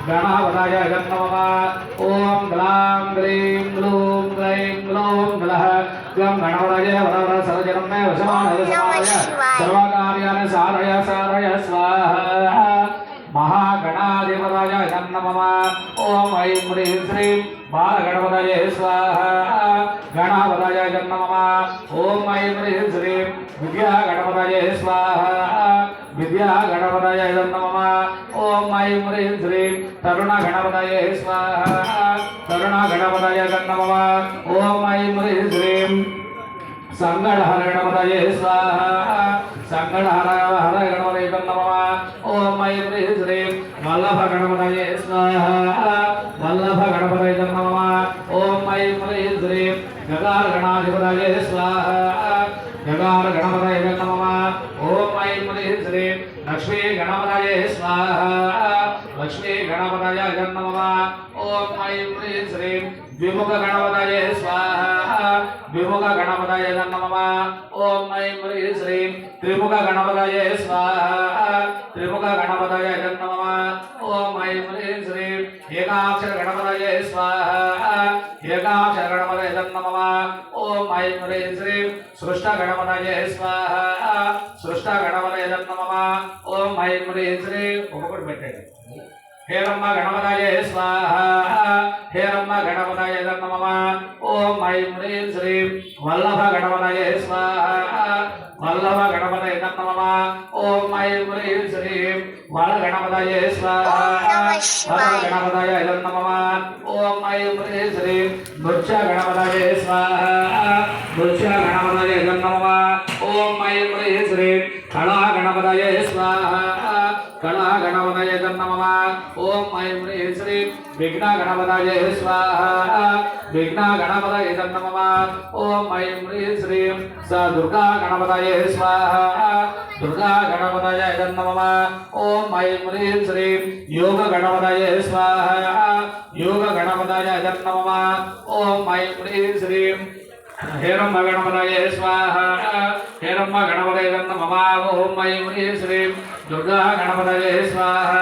गणावदाय नमः। ओम ग्लां ग्लीं ग्लूं ग्लैं ग्लौं ग्लः ग्लं गणवदाय वरवర सर्वजनं मे वशमानय सर्वकार्याणि साधय साधय स्वाहा। महागणाधिपतये नमः। ओम ऐं ह्रीं श्रीं बालगणपतये स्वाहा। गणावदाय नमः। ओम ऐं ह्रीं श्रीं विद्यागणपतये स्वाहा। विद्यागणपतये नमः। ओम ऐं ह्रीं श्रीं तरुणगणपतये स्वाहा। तरुणगणपतये नमः। ओम ऐं ह्रीं श्रीं संगणहरणपतये स्वाहा। संगणहर गणपतये नमः। ओम ऐं ह्रीं श्रीं वल्लभगणपतये स्वाहा। वल्लभगणपतये नमः। ओम ऐं ह्रीं श्रीं गगारगणाधिपतये स्वाहा। गगारगणपतये नमः। ओम ऐं ह्रीं श्रीं लक्ष्मीगणपतये स्वाहा। लक्ष्मीगणपतये नमः। ओम ऐं ह्रीं श्रीं द्विमुखगणपतये स्वाहा। द्विमुखगणपतये नमः। ओम ऐं ह्रीं श्रीं त्रिमुखगणपतये स्वाहा। त्रिमुखगणपतये नमः। ओम ऐं ह्रीं श्रीं एकाक्षरगणपतये स्वाहा। एकाक्षरगणपतये नमः। ओम ऐं ह्रीं श्रीं सृष्टगणपतये स्वाहा। सृष्टगणपतये नमः। ओम ऐं ह्रीं श्रीं ఒకటి పెట్టండి हेरम्मा गणपतये स्वाहा। हेरम्मा गणपतये नमः। ओम ऐं ह्रीं श्रीं वल्लभ गणपतये स्वाहा। वल्लभ गणपतये नमः। ओम ऐं ह्रीं श्रीं वल गणपतये स्वाहा। वल गणपतये नमः। ओम ऐं ह्रीं श्रीं नृत्य गणपतये स्वाहा। नृत्य गणपतये नमः। ओम ऐं ह्रीं श्रीं कला गणपतये स्वाहा। कला गणपतये नमः। ओम ऐं ह्रीं श्रीं विघ्न गणपतये स्वाहा। विघ्न गणपतये नमः। ओम ऐं ह्रीं श्रीं स दुर्गा गणपतये स्वाहा। दुर्गा गणपतये नमः। ओम ऐं ह्रीं श्रीं योग गणपतये स्वाहा। योग गणपतये नमः। ओम ऐं ह्रीं श्रीं हेरम्मा गणपतये स्वाहा। हेरम्मा गणपतये नमः। ओम ऐं ह्रीं श्रीं दुर्गा गणपतये स्वाहा।